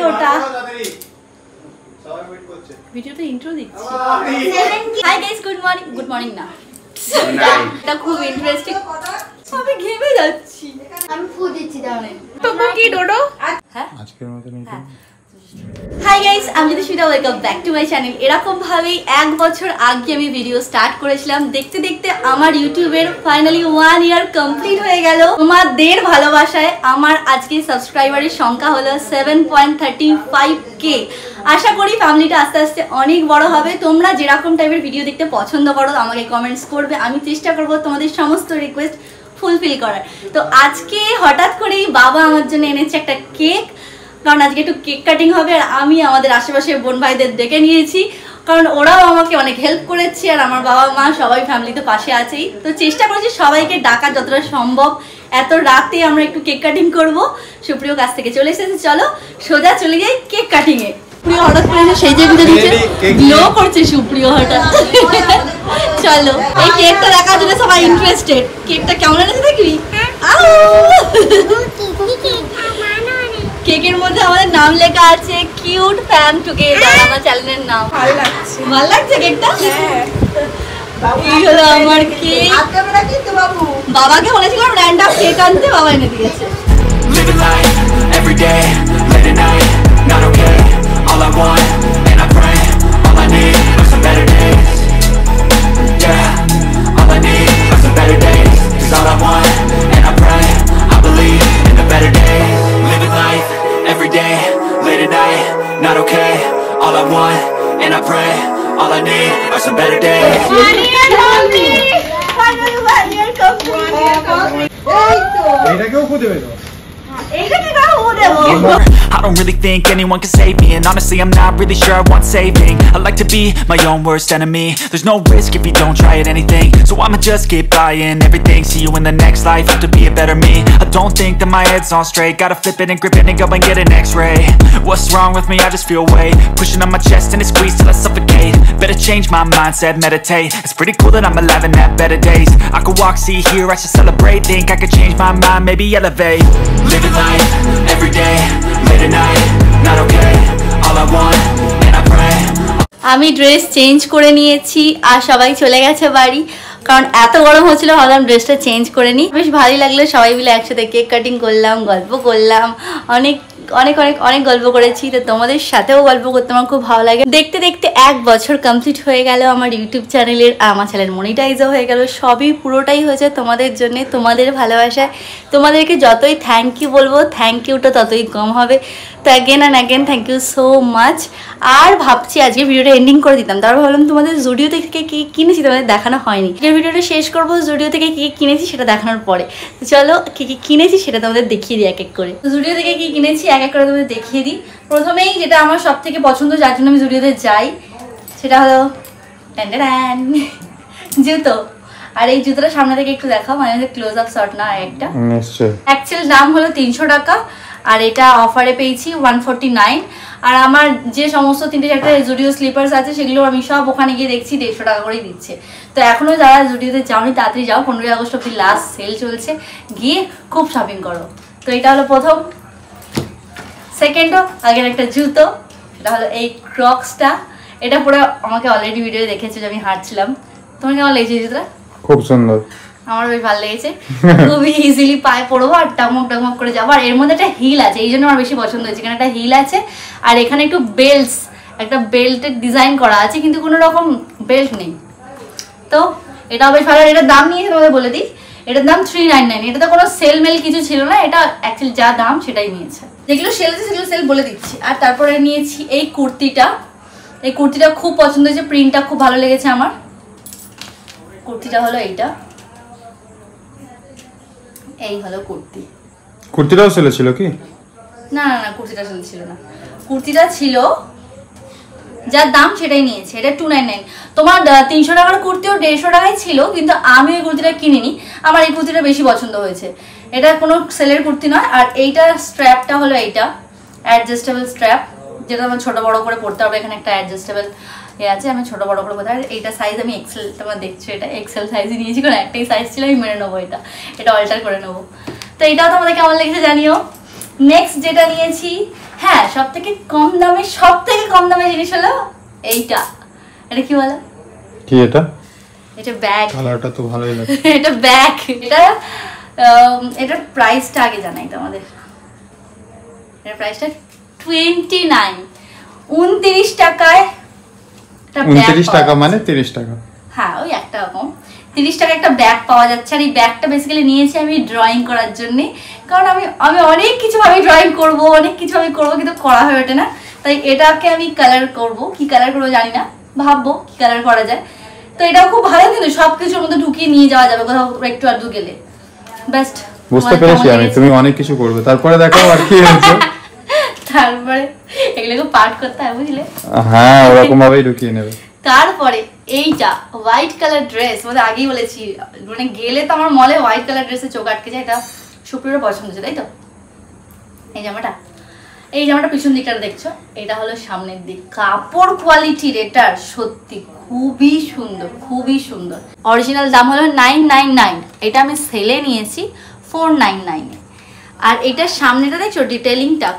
ওটা ভিডিওতে ইন্ট্রো দিচ্ছি। হাই গাইস, গুড মর্নিং না, এটা খুব ইন্টারেস্টিং। আমি ঘেমে যাচ্ছি, আমি ফু দিচ্ছি দাঁড়ান। তবু কি ডোডো? হ্যাঁ আজকের মতো নেই। হাই গাইস, আমি Ritusmita, welcome back to my channel. এরকম ভাবেই 1 বছর আগে আমি ভিডিও স্টার্ট করেছিলাম। দেখতে দেখতে আমার ইউটিউবের ফাইনালি 1 ইয়ার কমপ্লিট হয়ে গেল। তোমাদের ভালোবাসায় আমার আজকে সাবস্ক্রাইবারের সংখ্যা হলো 7.35k। আশা করি ফ্যামিলিটা আস্তে আস্তে অনেক বড় হবে। তোমরা যেরকম টাইপের ভিডিও দেখতে পছন্দ করো আমাকে কমেন্টস করবে, আমি চেষ্টা করবো তোমাদের সমস্ত রিকোয়েস্ট ফুলফিল করার। তো আজকে হঠাৎ করেই বাবা আমার জন্য এনেছে একটা কেক, কারণ আজকে একটু কেক কাটিং হবে। আর আমি আমাদের আশেপাশে বোন ভাইদের ডেকে নিয়েছি, কারণ ওরাও আমাকে অনেক হেল্প করেছে। আর আমার বাবা মা সবাই ফ্যামিলিতে পাশে আছেই, তো চেষ্টা করেছি সবাইকে ডাকার যতটা সম্ভব। এত রাতে আমরা একটু কেক কাটিং করব। সুপ্রিয় কাছ থেকে চলে এসেছে, চলো সোজা চলে যাই কেক কাটিংয়ে। সুপ্রিয় হঠাৎ করে সেই যে ভিতরে দিচ্ছে, গ্লো করছে সুপ্রিয় হঠাৎ। চলো এই কেকটা দেখার জন্য সবাই ইন্টারেস্টেড। কেকটা কেমন এনেছে দেখবি? কেকের মধ্যে আমাদের নাম লেখা আছে, কিউট ফ্যাম টুগেদার, আমার চ্যানেলের নাম। ভালো লাগছে কেকটা? এই হলো আমার কেক। বাবাকে বলেছিলাম র্যান্ডম কেক আনতে, বাবা এনে দিয়েছে। Every day, late at night, not okay. All I want, and I pray, all I need are some better days. I don't really think anyone can save me, and honestly I'm not really sure I want saving. I like to be my own worst enemy. There's no risk if you don't try at anything, so I'ma just keep buying everything. See you in the next life, have to be a better me. I don't think that my head's on straight, gotta flip it and grip it and go and get an x-ray. What's wrong with me? I just feel weight pushing on my chest and it squeezes till I suffocate. Better change my mindset, meditate. It's pretty cool that I'm alive and have better days. I could walk, see, hear, I should celebrate. Think I could change my mind, maybe elevate. Living life, every day, late at night, not okay. All I want, and I pray. আমি dress change করে নিয়েছি আর সবাই চলে গেছে বাড়ি, কারণ এত গরম হচ্ছিল। ভাবলাম ড্রেসটা চেঞ্জ করে নিই। বেশ ভালোই লাগলো, সবাই মিলে একসাথে কেক কাটিং করলাম, গল্প করলাম, অনেক অনেক অনেক অনেক গল্প করেছি। তো তোমাদের সাথেও গল্প করতে আমার খুব ভালো লাগে। দেখতে দেখতে 1 বছর কমপ্লিট হয়ে গেল আমার ইউটিউব চ্যানেলের। আমার চ্যানেল মনিটাইজও হয়ে গেল। সবই পুরোটাই হয়েছে তোমাদের জন্য, তোমাদের ভালোবাসায়। তোমাদেরকে যতই থ্যাংক ইউ বলবো, থ্যাংক ইউটা ততই কম হবে। তো again and again thank you so much. আর ভাবছি আজকে ভিডিওটা এন্ডিং করে দিতাম, তারপর ভাবলাম তোমাদের জুডিও থেকে কী কিনেছি তোমাদের দেখানো হয়নি। এই ভিডিওটা শেষ করবো জুডিও থেকে কী কিনেছি সেটা দেখানোর পরে। তো চলো কী কী কিনেছি সেটা তোমাদের দেখিয়ে দিই এক এক করে। তো জুডিও থেকে কী কিনেছি এক এক করে তোমাদের দেখিয়ে দিই। প্রথমেই যেটা আমার সব থেকে পছন্দ, যার জন্য আমি জুডিওতে যাই, সেটা হলো জুতো। আর এই জুতোটা সামনে থেকে একটু দেখাও, মানে ক্লোজ আপ শট না একটা। অ্যাকচুয়াল দাম হলো 300 টাকা, আর এটা অফারে পেয়েছি 149। আর আমার যে সমস্ত 3-4টা জুডিও স্লিপার্স আছে সেগুলো আমি সব ওখানে গিয়ে দেখছি 150 টাকা করেই দিচ্ছে। তো এখনও যারা জুডিওতে যাওনি তাড়াতাড়ি যাও, 15 আগস্ট অব্দি লাস্ট সেল চলছে, গিয়ে খুব শপিং করো। তো এটা হলো প্রথম। সেকেন্ডও আগের একটা জুতো, এটা হলো এই ক্রক্সটা। এটা পুরো আমাকে অলরেডি ভিডিও দেখেছো যে আমি হাঁটছিলাম। তোমার কেমন লেগেছে জুতোটা? খুব সুন্দর, আমার বেশ ভালো লেগেছে। খুবই ইজিলি পায়ে পড়বো আর টাকমক টাকমক করে যাবো। আর এর মধ্যে একটা হিল আছে, এই জন্য আমার বেশি পছন্দ হয়েছে। এখানে একটা হিল আছে আর এখানে একটু একটা বেল্টের ডিজাইন করা আছে, কিন্তু কোনো রকম বেল্ট নেই। তো এটাও বেশ ভালো। এটার দাম নিয়েছে তোমাদের বলে দিই, এটার দাম 399। এটাতে কোনো সেল মেল কিছু ছিল না, এটা অ্যাকচুয়ালি যা দাম সেটাই নিয়েছে। যেগুলো সেল আছে সেগুলো সেল বলে দিচ্ছি। আর তারপরে নিয়েছি এই কুর্তিটা। এই কুর্তিটা খুব পছন্দ হয়েছে, প্রিন্টটা খুব ভালো লেগেছে আমার। কুর্তিটা হলো এইটা, এই হলো কুর্তি। কুর্তিটাও সেলে ছিল কি? না না না, কুর্তিটা সেল ছিল না। কুর্তিটা ছিল যার দাম সেটাই নিয়েছে। এটা 299। তোমার 300 টাকার কুর্তিও 150 টাকায় ছিল, কিন্তু আমি ওই কুর্তিটা কিনিনি। আমার এই কুর্তিটা বেশি পছন্দ হয়েছে। এটা কোনো সেলের কুর্তি নয়। আর এইটার স্ট্র্যাপটা হলো এইটা অ্যাডজাস্টেবল স্ট্র্যাপ, যেটা আমার ছোট বড় করে পড়তে হবে। এখানে একটা অ্যাডজাস্টেবল আছে, আমি ছোট বড় করে পড়তে। আর এইটা সাইজ আমি এক্সেল, তোমরা দেখছো এটা এক্সেল সাইজই নিয়েছি, কারণ একটাই সাইজ ছিল, আমি মেনে নেবো। এটা অল্টার করে নেবো। তো এটাও তোমাদের কেমন লেগেছে জানিও। নেক্সট যেটা নিয়েছি, হ্যাঁ সব থেকে কম দামে জিনিস হলো এইটা। এটা কি বলো? কি এটা? এটা ব্যাগ। কালারটা তো ভালোই লাগে। এটা ব্যাগ। এটার প্রাইসটা আগে জানাই তোমাদের। এটার প্রাইসটা 29 টাকায়। 29 টাকা মানে 30 টাকা। হ্যাঁ ওই একটা রকম 30 টাকা একটা ব্যাগ পাওয়া যাচ্ছে। আর এই ব্যাগটা বেসিক্যালি নিয়েছি আমি ড্রয়িং করার জন্য, কারণ আমি অনেক কিছু ভাবে ড্রয়িং করবো, কিন্তু করা হয়ে ওঠে না। তাই এটাকে আমি কালার করব, কি কালার করবো জানি না, ভাববো কি কালার করা যায়। তো এটাও খুব ভালো, কিন্তু সবকিছুর মধ্যে ঢুকিয়ে নিয়ে যাওয়া যাবে কোথাও একটু আধটু গেলে। বেস্ট, বুঝতে পেরেছি আমি, তুমি অনেক কিছু করবে। তারপরে দেখো আর কি হয়েছে। তারপরে এগুলোকে পার্ট করতে হয় বুঝলে। হ্যাঁ ওরকম ভাবেই ঢুকিয়ে নেবে। তারপরে এইটা হোয়াইট কালার ড্রেস, মানে আগেই বলেছি, মানে গেলে তো আমার মলে হোয়াইট কালার ড্রেসে চোখ আটকে যায়। এটা সুপ্রিয়র পছন্দ ছিল, তাই তো? এই জামাটা পিছন দিকটা দেখছো, এটা হলো সামনের দিক। কাপড় কোয়ালিটির এটার সত্যি খুবই সুন্দর। অরিজিনাল দাম হলো 999, এটা আমি সেলে নিয়েছি 499। আর এটার সামনেটা দেখছো ডিটেলিংটা,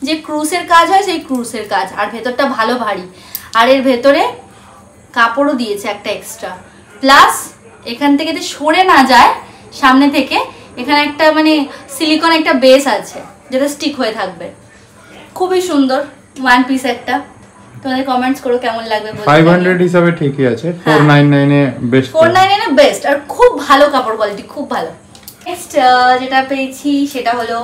যে ক্রুসের কাজ হয় সেই ক্রুসের কাজ। আর ভেতরটা ভালো ভারী, আর এর ভেতরে কাপড়ও দিয়েছে একটা এক্সট্রা। প্লাস এখান থেকে যে সরে না যায় সামনে থেকে, এখানে একটা মানে সিলিকন একটা বেস আছে যেটা স্টিক হয়ে থাকবে। খুবই সুন্দর ওয়ান পিস একটা। তোমাদের কমেন্টস করো কেমন লাগবে। 500 হিসাবে ঠিকই আছে, 499 এ বেস্ট। 499 এ বেস্ট, আর খুব ভালো কাপড় কোয়ালিটি, খুব ভালো। নেক্সট যেটা পেয়েছি সেটা হলো,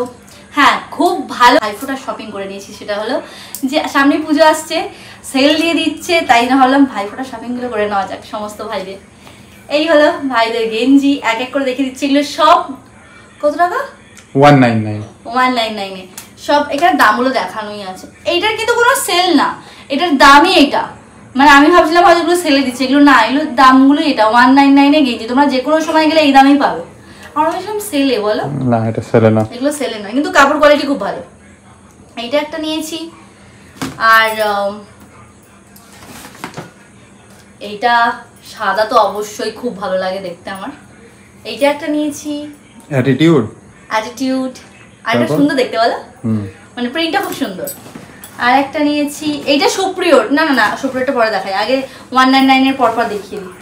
হ্যাঁ খুব ভালো ভাইফোঁটা শপিং করে নিয়েছি। সেটা হলো যে সামনে পুজো আসছে, সেল দিয়ে দিচ্ছে, তাই না ভাবলাম ভাইফোঁটা শপিংগুলো করে নেওয়া যাক সমস্ত ভাইদের। এই হলো ভাইদের গেঞ্জি, এক এক করে দেখে দিচ্ছি। এগুলো সব কত টাকা? 199 এ সব। এখানে দামগুলো দেখানোই আছে। এইটার কিন্তু কোনো সেল না, এটার দামই এটা। মানে আমি ভাবছিলাম হয়তো এগুলো সেলে দিচ্ছে, এগুলো না, এগুলোর দামগুলো এটা 199 এ গেঞ্জি। তোমরা যে কোনো সময় গেলে এই দামেই পাবে। আমরা ভেবেছিলাম সেলে, বলো না এটা সেলে না, এগুলো সেলে না, কিন্তু কাপড় কোয়ালিটি খুব ভালো। এইটা একটা নিয়েছি। আর এইটা সাদা তো অবশ্যই খুব ভালো লাগে দেখতে আমার। এইটা একটা নিয়েছি, অ্যাটিটিউড। আর এটা সুন্দর দেখতে, বলো মানে প্রিন্টটা খুব সুন্দর। আর একটা নিয়েছি, এইটা সুপ্রিয়র। না সুপ্রিয়রটা পরে দেখাই, আগে 199 এর পরপর দেখিয়ে দিই।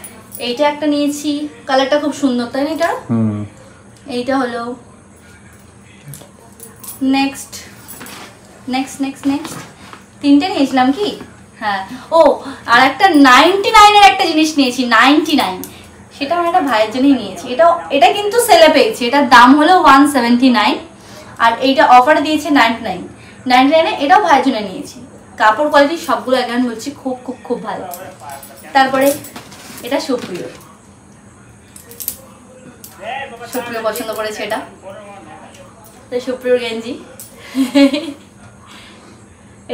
এইটা একটা নিয়েছি, কালারটা খুব সুন্দর, তাই না? এটা এইটা হলো নেক্সট তিনটে নিয়েছিলাম কি? হ্যাঁ, ও আর একটা 99 এর একটা জিনিস নিয়েছি, 99। সেটা আমার একটা ভাইয়ের জন্যই নিয়েছি। এটা কিন্তু সেলে পেয়েছি, এটার দাম হলো 179, আর এইটা অফারে দিয়েছে 99 এ। এটাও ভাইয়ের জন্য নিয়েছি। কাপড় কোয়ালিটি সবগুলো এখন বলছি খুব ভালো। তারপরে এটা সুপ্রিয়র পছন্দ করেছে এটা, সুপ্রিয়র গেঞ্জি।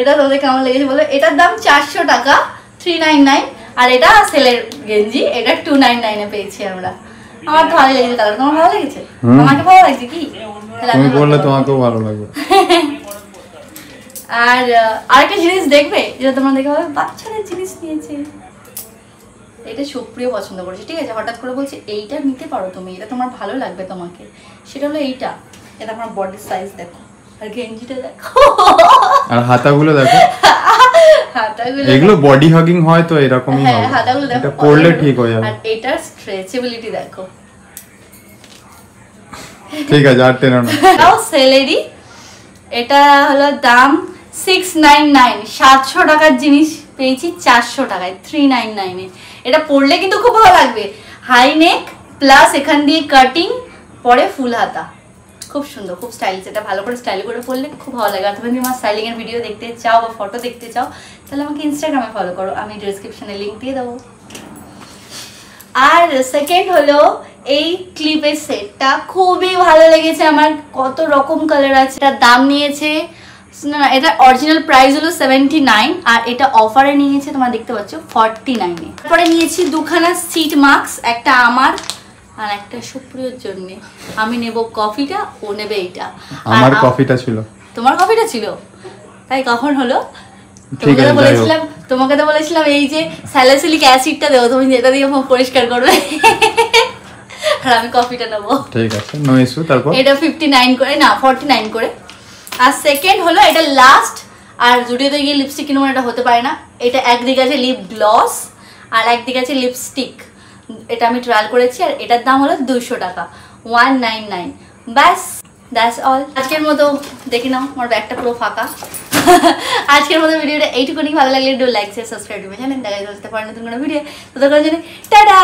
এটা তোদের কেমন লেগেছে বলো? এটার দাম 400 টাকা, 399। আর এটা সেলের গেঞ্জি, এটা 299 এ পেয়েছি আমরা। আমার তো ভালো লেগেছে কালার। তোমার ভালো লেগেছে? আমাকে ভালো লাগছে কি? তুমি বললে তোমাকেও ভালো লাগবে। আর আরেকটা জিনিস দেখবে যেটা তোমরা দেখে ভাবে বাচ্চাদের জিনিস নিয়েছে। এটা সুপ্রিয় পছন্দ করেছে, ঠিক আছে? হঠাৎ করে বলছে এইটা নিতে পারো তুমি, এটা তোমার ভালো লাগবে তোমাকে। সেটা হলো এইটা। এটা আমার বডি সাইজ দেখো, আর গেঞ্জিটা দেখো, আর হাতাগুলো দেখো। এগুলো বডি হাগিং হয় তো এরকমই হবে। হাতাগুলো দেখো, এটা পরলে ঠিক হয়ে যাবে। আর এটার স্ট্রেচেবিলিটি দেখো। ঠিক আছে, আর টেনো না। এটাও সেলেরই। এটা হলো দাম 699, 700 টাকার জিনিস পেয়েছি 400 টাকায়, 399 এ। এটা পরলে কিন্তু খুব ভালো লাগবে। হাই নেক প্লাস এখান দিয়ে কাটিং, পরে ফুল হাতা, খুব সুন্দর, খুব স্টাইলিশ। এটা ভালো করে স্টাইল করে পরলে খুব ভালো লাগে। আর তুমি যদি আমার স্টাইলিং এর ভিডিও দেখতে চাও বা ফটো দেখতে চাও, তাহলে আমাকে ইনস্টাগ্রামে ফলো করো, আমি ডেসক্রিপশনে লিংক দিয়ে দেবো। আর সেকেন্ড হলো এই ক্লিপের সেটটা, খুবই ভালো লেগেছে আমার। কত রকম কালার আছে। এটার দাম নিয়েছে, না এটা অরিজিনাল প্রাইস হলো 79, আর এটা অফারে নিয়েছে তোমরা দেখতে পাচ্ছ 49 এ। তারপরে নিয়েছি দুখানা সিট মাস্ক, একটা আমার আর একটা সুপ্রিয়র জন্য। আমি নেব কফিটা, ও নেবে এইটা। আমার কফিটা ছিল, তোমার কফিটা ছিল, তাই কখন হলো? তোমাকে তো বলেছিলাম এই যে স্যালিসিলিক অ্যাসিডটা দেবো, তুমি যেটা দিয়ে পরিষ্কার করবে, আর আমি কফিটা নেবো। ঠিক আছে, নো ইস্যু। তারপর এটা 59 করে, না 49 করে। আর সেকেন্ড হলো এটা লাস্ট, আর জুডিওতে গিয়ে লিপস্টিক কিনবো এটা হতে পারে না। এটা একদিকে আছে লিপ গ্লস আর একদিকে আছে লিপস্টিক, এটা আমি ট্রায়াল করেছি আর এটার দাম হলো 200 টাকা, 199। ব্যাস দ্যাটস অল। আজকের মতো দেখে নাও আমার ব্যাগটা পুরো ফাঁকা। আজকের মতো ভিডিওটা এইটুকুনি, ভালো লাগলে একটু লাইক শেয়ার সাবস্ক্রাইব করবে জানেন। দেখা যাচ্ছে পরে নতুন কোনো ভিডিও, ততক্ষণের জন্য টাটা।